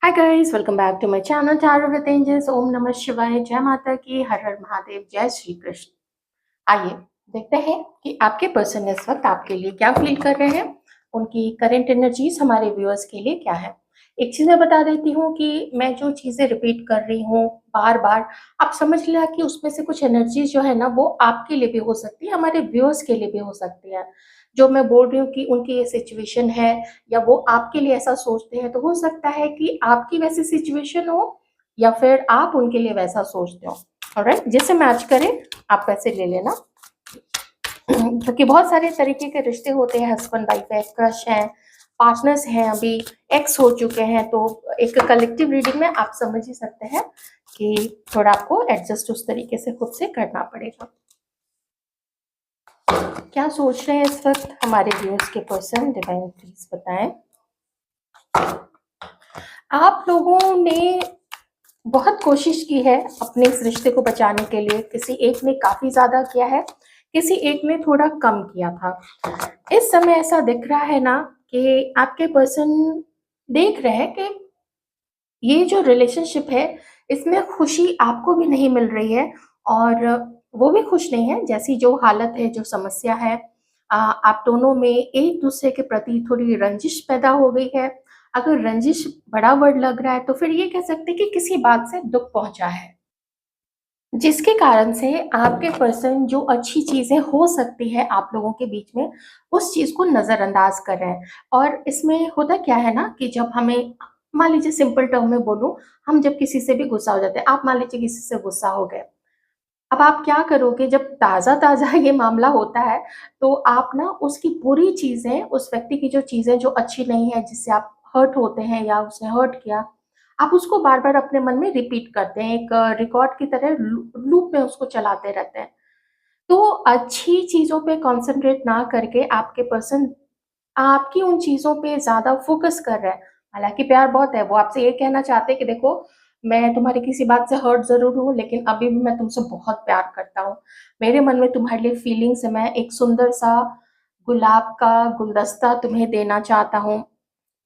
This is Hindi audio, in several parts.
Hi guys, welcome back to my channel tarot with angels. ओम नमः शिवाय, जय माता की, हर हर महादेव, जय श्री कृष्ण। आइए देखते हैं कि आपके पर्सन इस वक्त आपके लिए क्या फील कर रहे हैं। उनकी करंट एनर्जीज हमारे व्यूअर्स के लिए क्या है। एक चीज मैं बता देती हूँ कि मैं जो चीजें रिपीट कर रही हूँ बार बार, आप समझ लिया कि उसमें से कुछ एनर्जीज जो है ना वो आपके लिए भी हो सकती है, हमारे व्यूअर्स के लिए भी हो सकती है। जो मैं बोल रही हूँ कि उनकी ये सिचुएशन है या वो आपके लिए ऐसा सोचते हैं, तो हो सकता है कि आपकी वैसी सिचुएशन हो या फिर आप उनके लिए वैसा सोचते हो। ऑलराइट, जिससे मैच करे आप वैसे ले लेना। क्योंकि बहुत सारे तरीके के रिश्ते होते हैं, हस्बैंड वाइफ है, क्रश है, पार्टनर्स हैं, अभी एक्स हो चुके हैं, तो एक कलेक्टिव रीडिंग में आप समझ ही सकते हैं कि थोड़ा आपको एडजस्ट उस तरीके से खुद से करना पड़ेगा। क्या सोच रहे हैं इस वक्त हमारे व्यूअर्स के पर्सन, डिवाइन प्लीज बताएं। आप लोगों ने बहुत कोशिश की है अपने इस रिश्ते को बचाने के लिए। किसी एक ने काफी ज्यादा किया है, किसी एक ने थोड़ा कम किया था। इस समय ऐसा दिख रहा है ना कि आपके पर्सन देख रहे हैं कि ये जो रिलेशनशिप है इसमें खुशी आपको भी नहीं मिल रही है और वो भी खुश नहीं है। जैसी जो हालत है, जो समस्या है, आप दोनों में एक दूसरे के प्रति थोड़ी रंजिश पैदा हो गई है। अगर रंजिश बड़ा वर्ड लग रहा है तो फिर ये कह सकते हैं कि किसी बात से दुख पहुंचा है, जिसके कारण से आपके पर्सन जो अच्छी चीजें हो सकती है आप लोगों के बीच में, उस चीज को नजरअंदाज कर रहे हैं। और इसमें होता क्या है ना कि जब हमें, मान लीजिए सिंपल टर्म में बोलूं, हम जब किसी से भी गुस्सा हो जाते हैं, आप मान लीजिए किसी से गुस्सा हो गए, अब आप क्या करोगे जब ताजा ताजा ये मामला होता है, तो आप ना उसकी पूरी चीजें, उस व्यक्ति की जो चीजें जो अच्छी नहीं है, जिससे आप हर्ट होते हैं या उसने हर्ट किया, आप उसको बार बार अपने मन में रिपीट करते हैं, एक रिकॉर्ड की तरह लूप में उसको चलाते रहते हैं। तो अच्छी चीजों पे कंसंट्रेट ना करके आपके पर्सन आपकी उन चीजों पे ज्यादा फोकस कर रहा है। हालांकि प्यार बहुत है, वो आपसे ये कहना चाहते हैं कि देखो, मैं तुम्हारी किसी बात से हर्ट जरूर हूँ लेकिन अभी भी मैं तुमसे बहुत प्यार करता हूँ। मेरे मन में तुम्हारे लिए फीलिंग्स है, मैं एक सुंदर सा गुलाब का गुलदस्ता तुम्हें देना चाहता हूँ,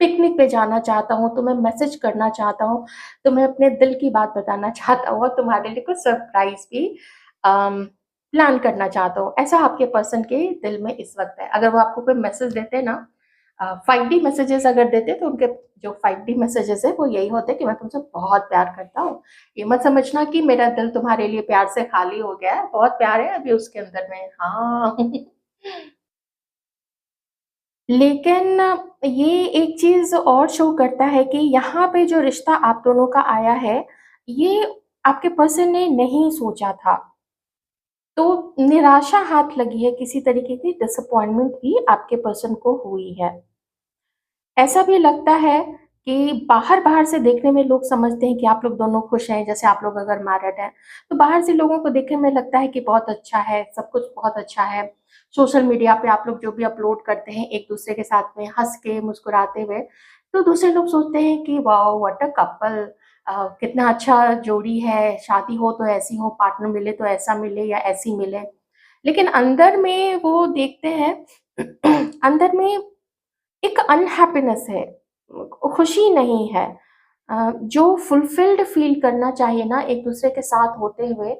पिकनिक पे जाना चाहता हूँ, तुम्हें मैसेज करना चाहता हूँ, तुम्हें अपने दिल की बात बताना चाहता हूँ और तुम्हारे लिए कुछ सरप्राइज भी प्लान करना चाहता हूँ। ऐसा आपके पर्सन के दिल में इस वक्त है। अगर वो आपको कोई मैसेज देते हैं ना, 5D मैसेजेस अगर देते हैं, तो उनके जो 5D मैसेजेस है वो यही होते हैं कि मैं तुमसे बहुत प्यार करता हूँ। ये मत समझना कि मेरा दिल तुम्हारे लिए प्यार से खाली हो गया है, बहुत प्यार है अभी उसके अंदर में। हाँ। लेकिन ये एक चीज और शो करता है कि यहाँ पे जो रिश्ता आप दोनों का आया है, ये आपके पर्सन ने नहीं सोचा था। तो निराशा हाथ लगी है, किसी तरीके की डिसअपॉइंटमेंट भी आपके पर्सन को हुई है। ऐसा भी लगता है कि बाहर बाहर से देखने में लोग समझते हैं कि आप लोग दोनों खुश हैं। जैसे आप लोग अगर मैरिड हैं, तो बाहर से लोगों को देखने में लगता है कि बहुत अच्छा है, सब कुछ बहुत अच्छा है। सोशल मीडिया पे आप लोग जो भी अपलोड करते हैं एक दूसरे के साथ में हंस के मुस्कुराते हुए, तो दूसरे लोग सोचते हैं कि वाओ व्हाट अ कपल, कितना अच्छा जोड़ी है, शादी हो तो ऐसी हो, पार्टनर मिले तो ऐसा मिले या ऐसी मिले। लेकिन अंदर में वो देखते हैं, अंदर में एक अनहैप्पीनेस है, खुशी नहीं है। जो फुलफिल्ड फील करना चाहिए ना एक दूसरे के साथ होते हुए,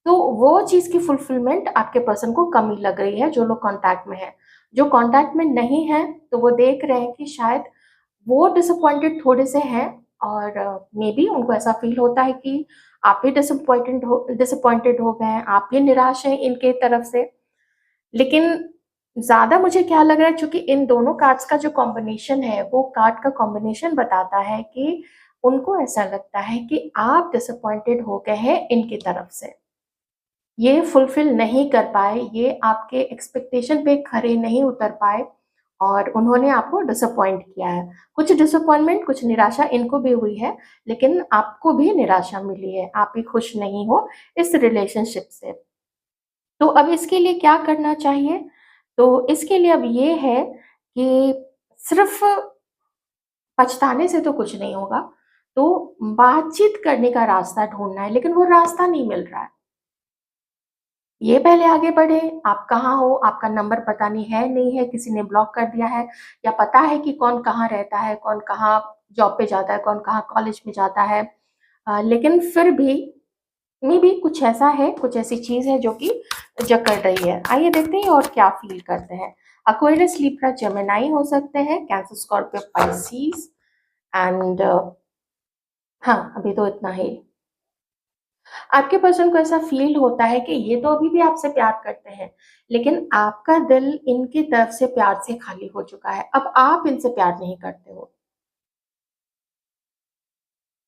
तो वो चीज की फुलफिलमेंट आपके पर्सन को कमी लग रही है। जो लोग कांटेक्ट में है, जो कांटेक्ट में नहीं है, तो वो देख रहे हैं कि शायद वो डिसअपॉइंटेड थोड़े से हैं। और मे बी उनको ऐसा फील होता है कि आप भी डिसअपॉइंटेड हो गए हैं, आप भी निराश हैं इनके तरफ से। लेकिन ज़्यादा मुझे क्या लग रहा है, चूँकि इन दोनों कार्ड्स का जो कॉम्बिनेशन है, वो कार्ड का कॉम्बिनेशन बताता है कि उनको ऐसा लगता है कि आप डिसअपॉइंटेड हो गए हैं इनकी तरफ से। ये फुलफ़िल नहीं कर पाए, ये आपके एक्सपेक्टेशन पे खरे नहीं उतर पाए और उन्होंने आपको डिसअपॉइंट किया है। कुछ डिसअपॉइंटमेंट, कुछ निराशा इनको भी हुई है, लेकिन आपको भी निराशा मिली है, आप भी खुश नहीं हो इस रिलेशनशिप से। तो अब इसके लिए क्या करना चाहिए? तो इसके लिए अब ये है कि सिर्फ़ पछताने से तो कुछ नहीं होगा, तो बातचीत करने का रास्ता ढूँढना है, लेकिन वो रास्ता नहीं मिल रहा है। ये पहले आगे बढ़े, आप कहाँ हो, आपका नंबर पता नहीं है, किसी ने ब्लॉक कर दिया है, या पता है कि कौन कहाँ रहता है, कौन कहाँ जॉब पे जाता है, कौन कहाँ कॉलेज में जाता है। लेकिन फिर भी मे बी कुछ ऐसा है, कुछ ऐसी चीज़ है जो कि जकड़ रही है। आइए देखते हैं और क्या फ़ील करते हैं। एक्वेरियस, लिब्रा, जेमिनी हो सकते हैं, कैंसर, स्कॉर्पियो, पाइसेस एंड हाँ, अभी तो इतना ही। आपके पर्सन को ऐसा फ़ील होता है कि ये तो अभी भी आपसे प्यार करते हैं, लेकिन आपका दिल इनकी तरफ से प्यार से खाली हो चुका है। अब आप इनसे प्यार नहीं करते हो।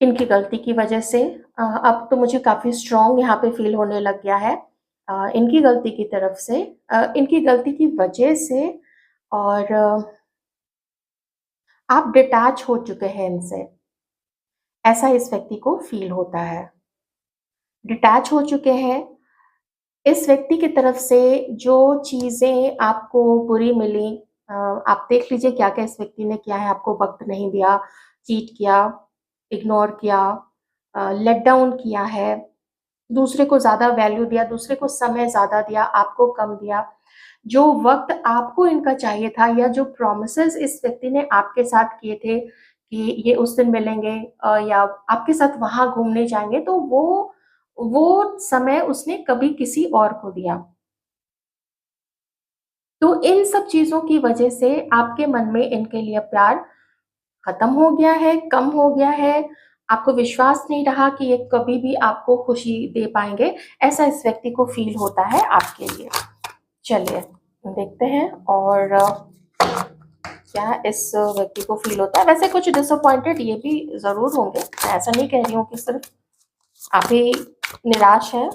इनकी गलती की वजह से अब तो मुझे काफ़ी स्ट्रॉन्ग यहाँ पे फ़ील होने लग गया है। इनकी गलती की तरफ से इनकी गलती की वजह से और आप डिटैच हो चुके हैं इनसे, ऐसा इस व्यक्ति को फ़ील होता है। डिटैच हो चुके हैं, इस व्यक्ति की तरफ से जो चीज़ें आपको बुरी मिली, आप देख लीजिए क्या-क्या इस व्यक्ति ने किया है, आपको वक़्त नहीं दिया, चीट किया, इग्नोर किया, लेट डाउन किया है, दूसरे को ज़्यादा वैल्यू दिया, दूसरे को समय ज़्यादा दिया, आपको कम दिया। जो वक़्त आपको इनका चाहिए था या जो प्रॉमिसेज़ इस व्यक्ति ने आपके साथ किए थे कि ये उस दिन मिलेंगे या आपके साथ वहाँ घूमने जाएँगे, तो वो समय उसने कभी किसी और को दिया। तो इन सब चीज़ों की वजह से आपके मन में इनके लिए प्यार खत्म हो गया है, कम हो गया है, आपको विश्वास नहीं रहा कि ये कभी भी आपको खुशी दे पाएँगे, ऐसा इस व्यक्ति को फ़ील होता है आपके लिए। चलिए, देखते हैं और क्या इस व्यक्ति को फ़ील होता है। वैसे कुछ डिसअपॉइंटेड ये भी ज़रूर होंगे, मैं ऐसा नहीं कह रही हूँ कि सिर्फ़ आप ही निराश हैं।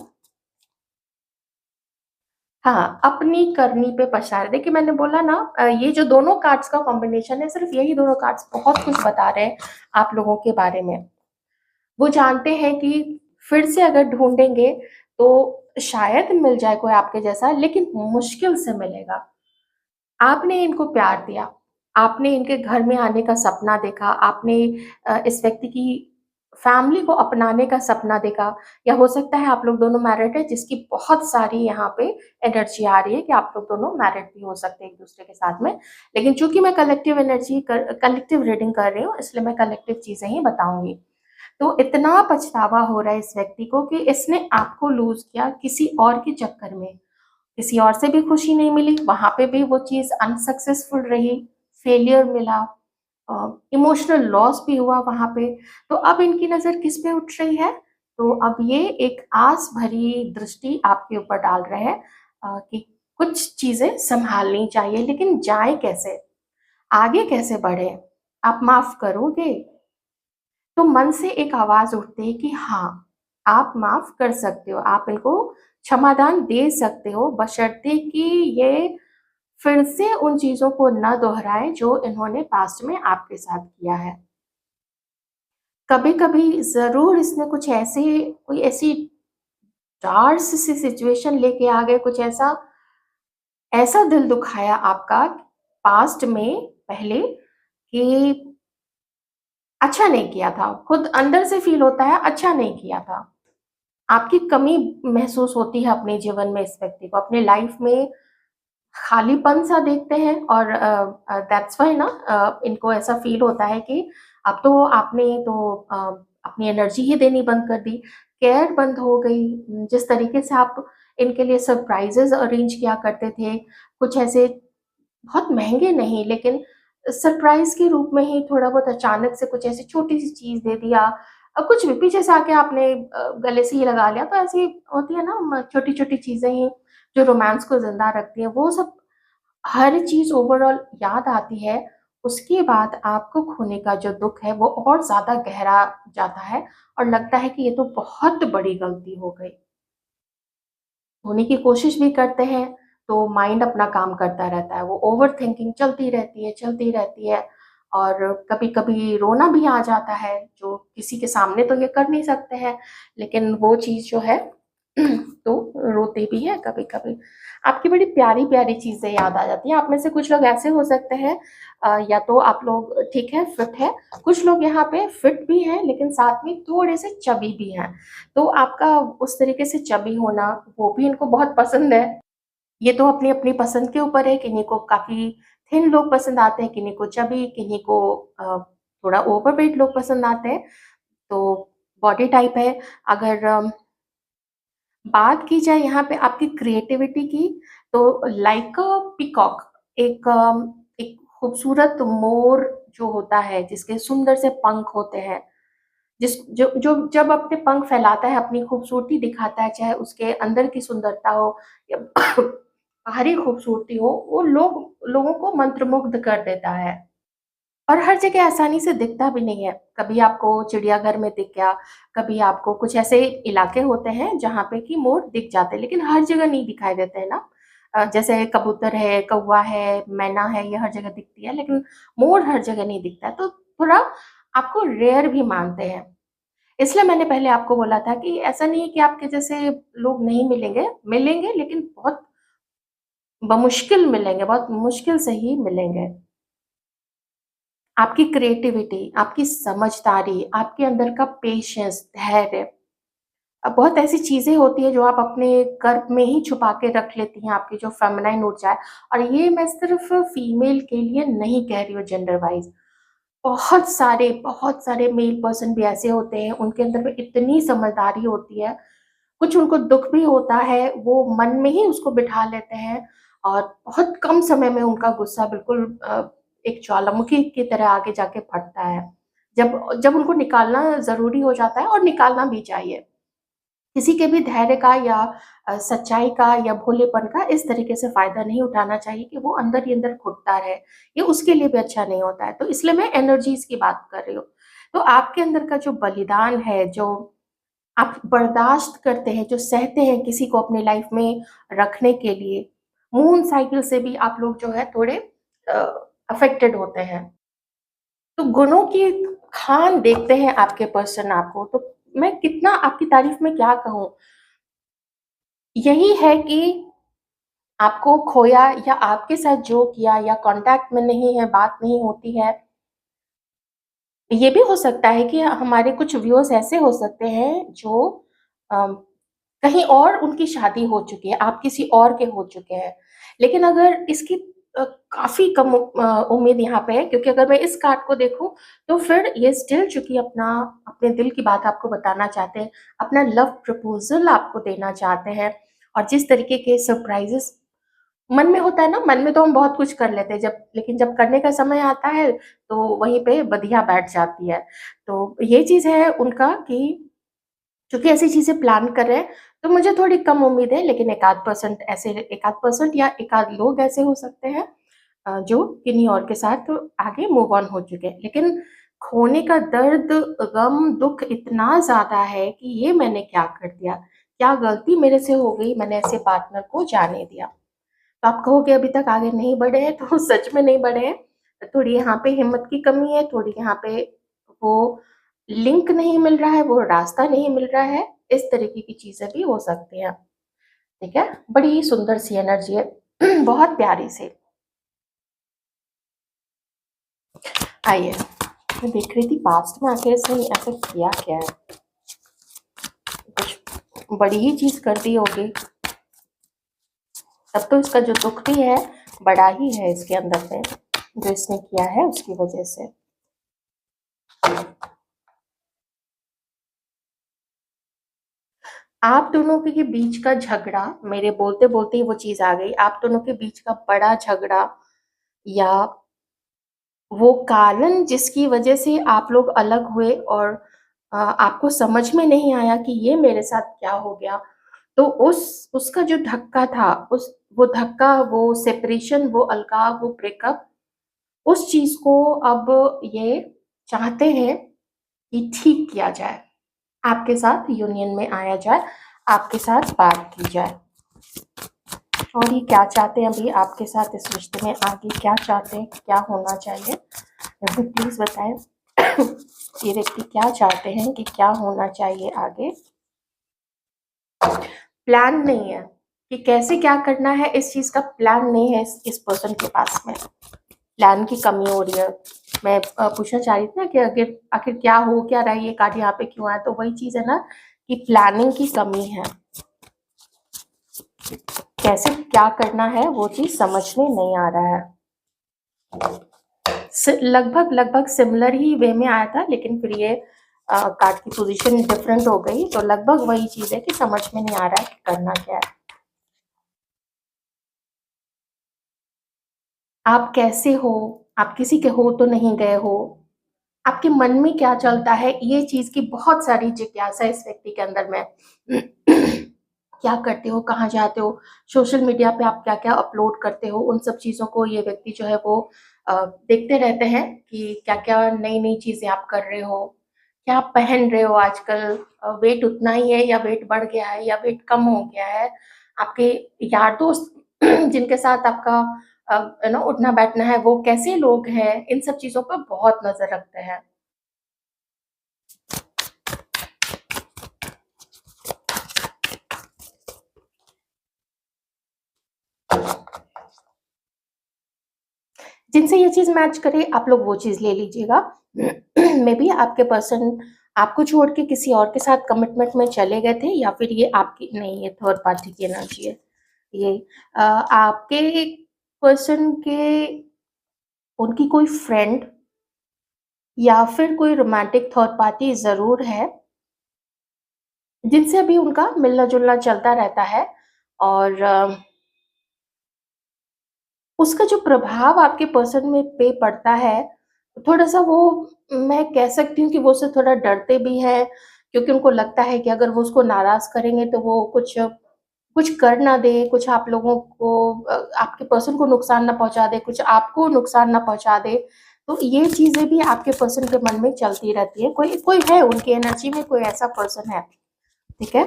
हाँ, अपनी करनी पे पछता रहे। देखिए मैंने बोला ना ये जो दोनों कार्ड्स का कॉम्बिनेशन है, सिर्फ़ यही दोनों कार्ड्स बहुत कुछ बता रहे हैं आप लोगों के बारे में। वो जानते हैं कि फिर से अगर ढूँढेंगे तो शायद मिल जाए कोई आपके जैसा, लेकिन मुश्किल से मिलेगा। आपने इनको प्यार दिया, आपने इनके घर में आने का सपना देखा, आपने इस व्यक्ति की फैमिली को अपनाने का सपना देखा, या हो सकता है आप लोग दोनों मैरिड हैं जिसकी बहुत सारी यहाँ पे एनर्जी आ रही है कि आप लोग दोनों मैरिड भी हो सकते हैं एक-दूसरे के साथ में। लेकिन चूँकि मैं कलेक्टिव रीडिंग कर रही हूँ, इसलिए मैं कलेक्टिव चीज़ें ही बताऊँगी। तो इतना पछतावा हो रहा है इस व्यक्ति को कि इसने आपको लूज़ किया किसी और के चक्कर में। किसी और से भी खुशी नहीं मिली, वहाँ पे भी वो चीज़ अनसक्सेसफुल रही, फेलियर मिला, इमोशनल लॉस भी हुआ वहाँ पे। तो अब इनकी नज़र किस पे उठ रही है? तो अब ये एक आस भरी दृष्टि आपके ऊपर डाल रहे हैं कि कुछ चीज़ें सँभालनी चाहिए, लेकिन जाएँ कैसे? आगे कैसे बढ़ें? आप माफ़ करोगे? तो मन से एक आवाज़ उठती है कि हाँ, आप माफ़ कर सकते हो, आप इनको क्षमादान दे सकते हो, बशर्ते कि ये फिर से उन चीज़ों को ना दोहराएँ जो इन्होंने पास्ट में आपके साथ किया है। कभी-कभी ज़रूर इसने कुछ ऐसे कोई ऐसी डार्क सी सिचुएशन लेके आ गए, कुछ ऐसा ऐसा दिल दुखाया आपका पास्ट में पहले कि अच्छा नहीं किया था, खुद अंदर से फ़ील होता है अच्छा नहीं किया था। आपकी कमी महसूस होती है अपने जीवन में इस व्यक्ति को, अपने लाइफ में खालीपन-सा देखते हैं और दैट्स व्हाई ना इनको ऐसा फ़ील होता है कि अब तो आपने तो अपनी एनर्जी ही देनी बंद कर दी, केयर बंद हो गई। जिस तरीके से आप इनके लिए सरप्राइज़ेज़ अरेंज किया करते थे, कुछ ऐसे बहुत महँगे नहीं, लेकिन सरप्राइज़ के रूप में ही थोड़ा बहुत अचानक से कुछ ऐसी छोटी-सी चीज़ दे दिया। कुछ भी पीछे से आके आपने गले से ही लगा लिया, तो ऐसी होती है ना छोटी-छोटी चीज़ें ही जो रोमांस को ज़िंदा रखती हैं, वो सब हर चीज़ ओवरऑल याद आती है। उसके बाद आपको खोने का जो दुःख है, वो और ज़्यादा गहरा जाता है और लगता है कि ये तो बहुत बड़ी गलती हो गई। होने की कोशिश भी करते हैं, तो माइंड अपना काम करता रहता है। वो ओवरथिंकिंग चलती रहती है और कभी-कभी रोना भी आ जाता है, जो किसी के सामने तो ये कर नहीं सकते हैं, लेकिन वो चीज़ जो है तो रोते भी हैं कभी-कभी। आपकी बड़ी प्यारी-प्यारी चीज़ें याद आ जाती हैं। आप में से कुछ लोग ऐसे हो सकते हैं या तो आप लोग ठीक है, फिट है, कुछ लोग यहाँ पे फिट भी हैं लेकिन साथ में थोड़े-से चबी भी हैं। तो आपका उस तरीके से चबी होना वो भी इनको बहुत पसंद है। ये तो अपनी-अपनी पसंद के ऊपर है, किन्हीं को काफ़ी थिन लोग पसंद आते हैं, किन्हीं को चबी, किन्हीं को थोड़ा ओवरवेट लोग पसंद आते हैं। तो बॉडी टाइप है। अगर बात की जाए यहाँ पे आपकी क्रिएटिविटी की, तो लाइक अ पीकॉक, एक खूबसूरत मोर जो होता है, जिसके सुंदर से पंख होते हैं, जिस जो जो जब अपने पंख फैलाता है, अपनी खूबसूरती दिखाता है, चाहे उसके अंदर की सुंदरता हो या बाहरी खूबसूरती हो, वो लोगों को मंत्रमुग्ध कर देता है। और हर जगह आसानी से दिखता भी नहीं है। कभी आपको चिड़ियाघर में दिख गया, कभी आपको कुछ ऐसे इलाके होते हैं जहाँ पे कि मोर दिख जाते हैं, लेकिन हर जगह नहीं दिखाई देते हैं ना। जैसे कबूतर है, कौवा है, मैना है, ये हर जगह दिखती है, लेकिन मोर हर जगह नहीं दिखता है, तो थोड़ा आपको रेयर भी मानते हैं। इसलिए मैंने पहले आपको बोला था कि ऐसा नहीं है कि आपके जैसे लोग नहीं मिलेंगे, मिलेंगे लेकिन बहुत बमुश्किल मिलेंगे, बहुत मुश्किल से ही मिलेंगे। आपकी क्रिएटिविटी, आपकी समझदारी, आपके अंदर का पेशेंस, धैर्य, बहुत ऐसी चीज़ें होती हैं जो आप अपने गर्भ में ही छुपा के रख लेती हैं, आपकी जो फेमिनाइन ऊर्जा है। और ये मैं सिर्फ़ फीमेल के लिए नहीं कह रही हूँ जेंडर वाइज़। बहुत सारे मेल पर्सन भी ऐसे होते हैं, उनके अंदर में इतनी समझदारी होती है, कुछ उनको दुःख भी होता है, वो मन में ही उसको बिठा लेते हैं और बहुत कम समय में उनका गुस्सा बिल्कुल एक ज्वालामुखी की तरह आगे जाके फटता है। जब जब उनको निकालना ज़रूरी हो जाता है और निकालना भी चाहिए। किसी के भी धैर्य का या सच्चाई का या भोलेपन का इस तरीके से फ़ायदा नहीं उठाना चाहिए कि वो अंदर ही अंदर घुटता रहे। ये उसके लिए भी अच्छा नहीं होता है। तो इसलिए मैं एनर्जीज़ की बात कर रही हूँ। तो आपके अंदर का जो बलिदान है, जो आप बर्दाश्त करते हैं, जो सहते हैं किसी को अपनी लाइफ में रखने के लिए, मून साइकिल से भी आप लोग जो है थोड़े अ, अफ़ेक्टेड होते हैं। तो गुणों की खान देखते हैं आपके पर्सन आपको, तो मैं कितना आपकी तारीफ़ में क्या कहूँ? यही है कि आपको खोया या आपके साथ जो किया या कॉन्टैक्ट में नहीं है, बात नहीं होती है, ये भी हो सकता है कि हमारे कुछ व्यूअर्स ऐसे हो सकते हैं जो अम, कहीं और उनकी शादी हो चुकी है, आप किसी और के हो चुके हैं। लेकिन अगर इसकी काफ़ी कम उम्मीद यहाँ पे है, क्योंकि अगर मैं इस कार्ड को देखूँ, तो फिर ये स्टिल चूँकि अपने दिल की बात आपको बताना चाहते हैं, अपना लव प्रपोज़ल आपको देना चाहते हैं और जिस तरीके के सरप्राइज़ेज़ मन में होता है ना, मन में तो हम बहुत कुछ कर लेते हैं, लेकिन जब करने का समय आता है, तो वहीं पे बधिया बैठ जाती है। तो ये चीज़ है उनका कि चूँकि ऐसी चीज़ें प्लान कर रहे हैं, तो मुझे थोड़ी कम उम्मीद है, लेकिन एकाध परसेंट या एकाध लोग ऐसे हो सकते हैं जो किन्हीं और के साथ आगे मूव ऑन हो चुके हैं। लेकिन खोने का दर्द, गम, दुःख इतना ज़्यादा है कि ये मैंने क्या कर दिया? क्या गलती मेरे से हो गई, मैंने ऐसे पार्टनर को जाने दिया। तो आप कहोगे अभी तक आगे नहीं बढ़े हैं, तो सच में नहीं बढ़े हैं। थोड़ी यहाँ पे हिम्मत की कमी है, थोड़ी यहाँ पे वो लिंक नहीं मिल रहा है, वो रास्ता नहीं मिल रहा है, इस तरीके की चीज़ें भी हो सकती हैं, ठीक है? बड़ी ही सुंदर सी एनर्जी है, बहुत प्यारी सी। आइए, मैं देख रही थी पास्ट में आखिर इसने ऐसा किया क्या है? कुछ बड़ी ही चीज़ कर दी होगी, तब तो इसका जो दुःख भी है, बड़ा ही है इसके अंदर में, जो इसने किया है उसकी वजह से। आप दोनों के बीच का झगड़ा, मेरे बोलते-बोलते ही वो चीज़ आ गई, आप दोनों के बीच का बड़ा झगड़ा या वो कारण जिसकी वजह से आप लोग अलग हुए और आपको समझ में नहीं आया कि ये मेरे साथ क्या हो गया। तो उसका जो धक्का था, वो धक्का, वो सेपरेशन, वो अलगाव, वो ब्रेकअप, उस चीज़ को अब ये चाहते हैं कि ठीक किया जाए। आपके साथ यूनियन में आया जाए, आपके साथ बात की जाए। और ये क्या चाहते हैं अभी आपके साथ इस रिश्ते में, आगे क्या चाहते हैं, क्या होना चाहिए? मुझे प्लीज़ बताएँ। ये व्यक्ति क्या चाहते हैं कि क्या होना चाहिए आगे? प्लान नहीं है कि कैसे क्या करना है, इस चीज़ का प्लान नहीं है इस पर्सन के पास में। प्लान की कमी हो रही है। मैं पूछना चाह रही थी ना कि आखिर आखिर क्या हो क्या रहा है, ये कार्ड यहाँ पे क्यों आया, तो वही चीज़ है ना कि प्लानिंग की कमी है। कैसे क्या करना है वो चीज़ समझ में नहीं आ रहा है। लगभग लगभग सिमिलर ही वे में आया था, लेकिन फिर ये कार्ड की पोजीशन डिफरेंट हो गई, तो लगभग वही चीज़ है कि समझ में नहीं आ रहा है कि करना क्या है। आप कैसे हो, आप किसी के हो तो नहीं गए हो, आपके मन में क्या चलता है, ये चीज़ की बहुत सारी जिज्ञासा इस व्यक्ति के अंदर में। क्या करते हो, कहाँ जाते हो, सोशल मीडिया पे आप क्या-क्या अपलोड करते हो, उन सब चीज़ों को ये व्यक्ति जो है वो देखते रहते हैं कि क्या-क्या नई-नई चीज़ें आप कर रहे हो, क्या आप पहन रहे हो आजकल, वेट उतना ही है या वेट बढ़ गया है या वेट कम हो गया है। आपके यार दोस्त जिनके साथ आपका उठना-बैठना है, वो कैसे लोग हैं, इन सब चीज़ों पर बहुत नज़र रखते हैं। जिनसे ये चीज़ मैच करे आप लोग वो चीज़ ले लीजिएगा। मे बी आपके पर्सन आपको छोड़ के किसी और के साथ कमिटमेंट में चले गए थे, या फिर ये आपकी नहीं, ये थर्ड पार्टी की एनर्जी है। ये आपके पर्सन के उनकी कोई फ्रेंड या फिर कोई रोमांटिक थर्ड पार्टी ज़रूर है, जिनसे अभी उनका मिलना-जुलना चलता रहता है, और उसका जो प्रभाव आपके पर्सन में पे पड़ता है, थोड़ा-सा वो, मैं कह सकती हूँ कि वो उससे थोड़ा डरते भी हैं, क्योंकि उनको लगता है कि अगर वो उसको नाराज़ करेंगे तो वो कुछ कुछ कर ना दे, कुछ आप लोगों को आपके पर्सन को नुकसान ना पहुँचा दे, कुछ आपको नुकसान ना पहुँचा दे। तो ये चीज़ें भी आपके पर्सन के मन में चलती रहती है। कोई कोई है उनकी एनर्जी में, कोई ऐसा पर्सन है, ठीक है?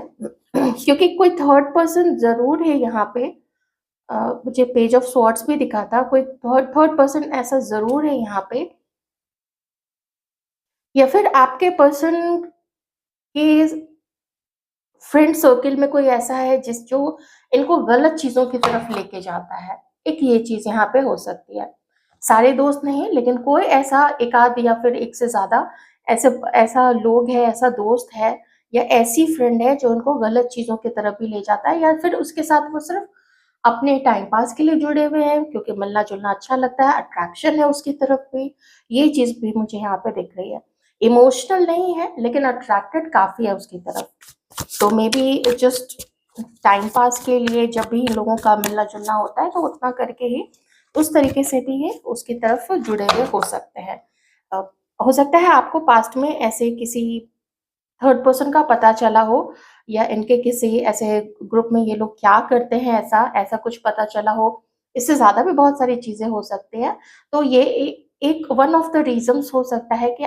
क्योंकि कोई थर्ड पर्सन ज़रूर है यहाँ पे। मुझे पेज ऑफ स्वॉर्ड्स भी दिखा था, कोई थर्ड थर्ड पर्सन ऐसा ज़रूर है यहाँ पे, या फिर आपके पर्सन के फ्रेंड सर्किल में कोई ऐसा है जो इनको गलत चीज़ों की तरफ लेके जाता है। एक ये चीज़ यहाँ पे हो सकती है। सारे दोस्त नहीं, लेकिन कोई ऐसा एक-आध या फिर एक से ज़्यादा ऐसे ऐसा लोग है, ऐसा दोस्त है या ऐसी फ्रेंड है जो उनको गलत चीज़ों की तरफ भी ले जाता है, या फिर उसके साथ वो सिर्फ़ अपने टाइम पास के लिए जुड़े हुए हैं, क्योंकि मिलना-जुलना अच्छा लगता है, अट्रैक्शन है उसकी तरफ भी। ये चीज़ भी मुझे यहाँ पे दिख रही है। इमोशनल नहीं है, लेकिन अट्रैक्टेड काफ़ी है उसकी तरफ। तो may be just time pass के लिए जब भी इन लोगों का मिलना-जुलना होता है, तो उतना करके ही उस तरीके से भी ये उसकी तरफ जुड़े हुए हो सकते हैं। अ, हो सकता है आपको पास्ट में ऐसे किसी थर्ड पर्सन का पता चला हो, या इनके किसी ऐसे ग्रुप में ये लोग क्या करते हैं, ऐसा ऐसा कुछ पता चला हो। इससे ज़्यादा भी बहुत सारी चीज़ें हो सकती हैं। तो ये एक वन ऑफ द रीज़न्स हो सकता है कि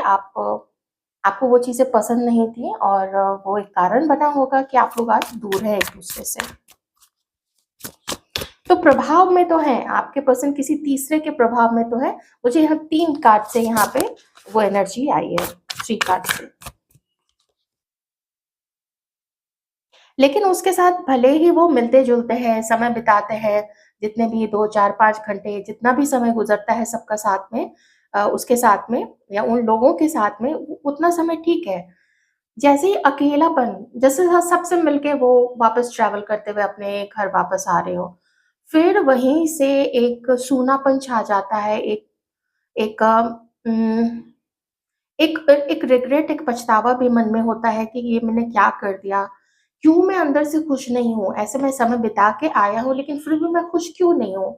आपको वो चीज़ें पसंद नहीं थी, और वो एक कारण बना होगा कि आप लोग आज दूर हैं एक-दूसरे से। तो प्रभाव में तो हैं, आपके पर्सन किसी तीसरे के प्रभाव में तो है। मुझे यहाँ 3 कार्ड से यहाँ पे वो एनर्जी आई है, 3 कार्ड से। लेकिन उसके साथ भले ही वो मिलते-जुलते हैं, समय बिताते हैं, जितने भी 2, 4, 5 घंटे जितना भी समय गुज़रता है सबका साथ में, उसके साथ में या उन लोगों के साथ में, उ उतना समय ठीक है। जैसे ही अकेलापन, जैसे सबसे मिलके वो वापस ट्रैवल करते हुए अपने घर वापस आ रहे हो, फिर वहीं से एक सूनापन छा जाता है, एक उम, एक रिग्रेट, एक पछतावा भी मन में होता है कि ये मैंने क्या कर दिया? क्यों मैं अंदर से खुश नहीं हूँ? ऐसे मैं समय बिता के आया हूँ, लेकिन फिर भी मैं खुश क्यों नहीं हूँ?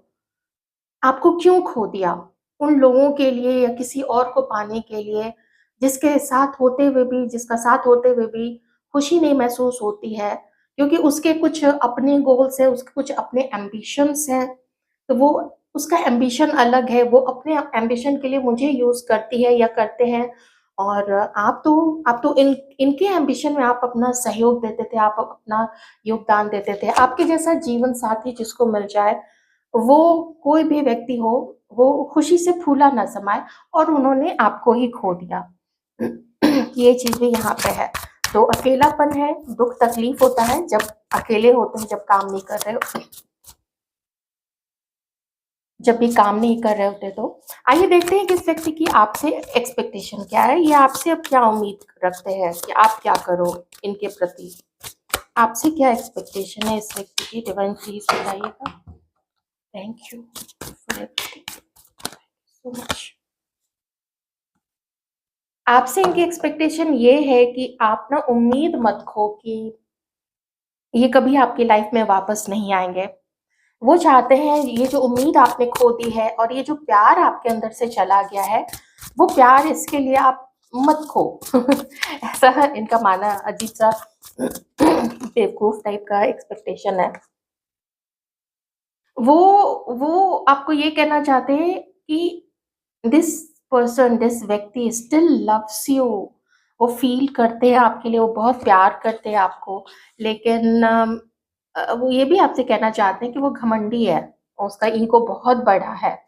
आपको क्यों खो दिया? उन लोगों के लिए या किसी और को पाने के लिए, जिसके साथ होते हुए भी, जिसका साथ होते हुए भी खुशी नहीं महसूस होती है, क्योंकि उसके कुछ अपने गोल्स हैं, उसके कुछ अपने एम्बिशंस हैं, तो वो उसका एम्बिशन अलग है, वो अपने एम्बिशन के लिए मुझे यूज़ करती है या करते हैं, और आप तो इनके एम्बिशन में आप अपना सहयोग देते थे, आप अपना योगदान देते थे। आपके जैसा जीवन साथी जिसको मिल जाए, वो कोई भी व्यक्ति हो, वो खुशी से फूला ना समाए, और उन्होंने आपको ही खो दिया। ये चीज़ भी यहाँ पे है। तो अकेलापन है, दुःख तकलीफ़ होता है जब अकेले होते हैं जब काम नहीं कर रहे हो, जब भी काम नहीं कर रहे होते। तो आइए देखते हैं कि इस व्यक्ति की आपसे एक्सपेक्टेशन क्या है, ये आपसे अब क्या उम्मीद रखते हैं कि आप क्या करो इनके प्रति। आपसे क्या एक्सपेक्टेशन है इस व्यक्ति की, डिवाइन प्लीज बताइएगा। Thank you for everything so much. आपसे इनकी एक्सपेक्टेशन ये है कि आप ना उम्मीद मत खो कि ये कभी आपकी लाइफ में वापस नहीं आएंगे। वो चाहते हैं ये जो उम्मीद आपने खो दी है और ये जो प्यार आपके अंदर से चला गया है, वो प्यार इसके लिए आप मत खो। ऐसा इनका माना, अजीब सा बेवकूफ टाइप का एक्सपेक्टेशन है। वो आपको ये कहना चाहते हैं कि दिस पर्सन, दिस व्यक्ति स्टिल लव्स यू। वो फील करते हैं आपके लिए, वो बहुत प्यार करते हैं आपको, लेकिन वो ये भी आपसे कहना चाहते हैं कि वो घमंडी है, उसका ईगो बहुत बड़ा है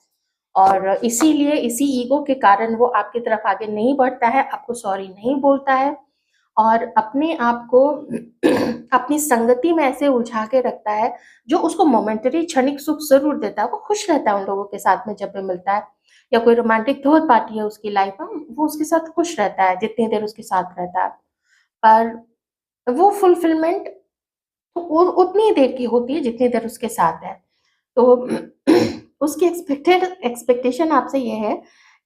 और इसीलिए इसी ईगो के कारण वो आपकी तरफ आगे नहीं बढ़ता है, आपको सॉरी नहीं बोलता है और अपने आप को अपनी संगति में ऐसे उलझा के रखता है जो उसको मोमेंटरी क्षणिक सुख जरूर देता है। वो खुश रहता है उन लोगों के साथ में जब भी मिलता है, या कोई रोमांटिक थर्ड पार्टी है उसकी लाइफ में, वो उसके साथ खुश रहता है जितनी देर उसके साथ रहता है, पर वो फुलफिलमेंट तो उतनी ही देर की होती है जितनी देर उसके साथ है। तो उसकी एक्सपेक्टेशन आपसे ये है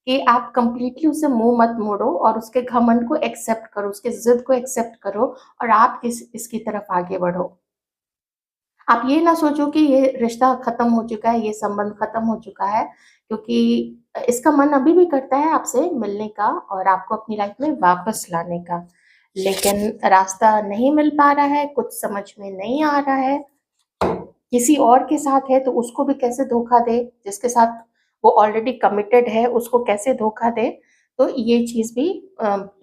कि आप कंप्लीटली उसे मुंह मत मोड़ो और उसके घमंड को एक्सेप्ट करो, उसके जिद को एक्सेप्ट करो और आप इसकी तरफ आगे बढ़ो। आप ये ना सोचो कि ये रिश्ता खत्म हो चुका है, ये संबंध खत्म हो चुका है, क्योंकि इसका मन अभी भी करता है आपसे मिलने का और आपको अपनी लाइफ में वापस लाने का, लेकिन रास्ता नहीं मिल पा रहा है, कुछ समझ में नहीं आ रहा है। किसी और के साथ है तो उसको भी कैसे धोखा दे, जिसके साथ वो ऑलरेडी कमिटेड है उसको कैसे धोखा दे। तो ये चीज भी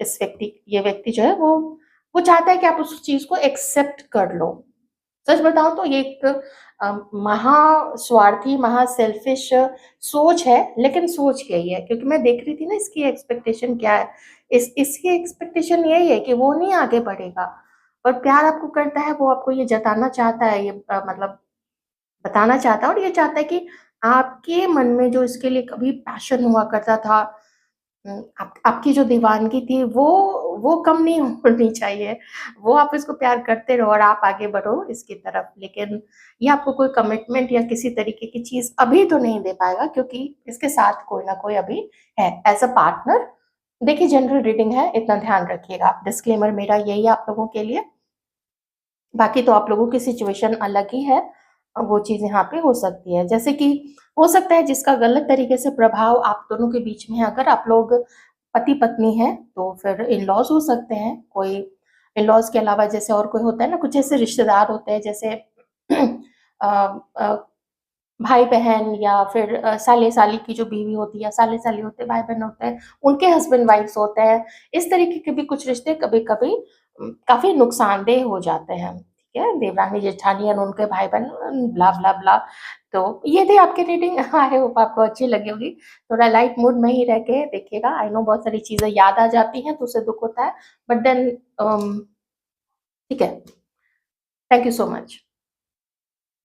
इस व्यक्ति, ये व्यक्ति जो है वो चाहता है कि आप उस चीज को एक्सेप्ट कर लो। सच बताऊं तो ये एक महा स्वार्थी, महा सेल्फिश सोच है, लेकिन सोच यही है क्योंकि मैं देख रही थी ना इसकी एक्सपेक्टेशन क्या है। इसकी एक्सपेक्टेशन यही है कि वो नहीं आगे बढ़ेगा और प्यार आपको करता है, वो आपको ये जताना चाहता है, ये मतलब बताना चाहता है और ये चाहता है कि आपके मन में जो इसके लिए कभी पैशन हुआ करता था, आपकी जो दीवानगी थी वो कम नहीं होनी चाहिए। वो आप इसको प्यार करते रहो और आप आगे बढ़ो इसकी तरफ, लेकिन ये आपको कोई कमिटमेंट या किसी तरीके की चीज़ अभी तो नहीं दे पाएगा क्योंकि इसके साथ कोई ना कोई अभी है एज़ अ पार्टनर। देखिए जनरल रीडिंग है, इतना ध्यान रखिएगा। डिस्क्लेमर मेरा यही है आप लोगों के लिए, बाकी तो आप लोगों की सिचुएशन अलग ही है। वो चीज़ यहाँ पे हो सकती है, जैसे कि हो सकता है जिसका गलत तरीके से प्रभाव आप दोनों के बीच में है। अगर आप लोग पति-पत्नी हैं, तो फिर इन-लॉज़ हो सकते हैं। कोई इन-लॉज़ के अलावा जैसे और कोई होता है ना, कुछ ऐसे रिश्तेदार होते हैं जैसे अ अ, भाई-बहन या फिर साले-साली की जो बीवी होती है या साले-साली होते हैं, भाई-बहन होते हैं, उनके हस्बैंड-वाइफ्स होते हैं। इस तरीके के भी कुछ रिश्ते कभी-कभी काफ़ी नुकसानदेह हो जाते हैं, ठीक है? देवरानी-जेठानी और उनके भाई-बहन ब्ला, ब्ला, ब्ला। तो ये थी आपकी रीडिंग। आई होप आपको अच्छी लगी होगी। थोड़ा लाइट मूड में ही रह के देखिएगा। आई नो बहुत सारी चीज़ें याद आ जाती हैं, तो उससे दुःख होता है, बट देन ठीक है। Thank you so much.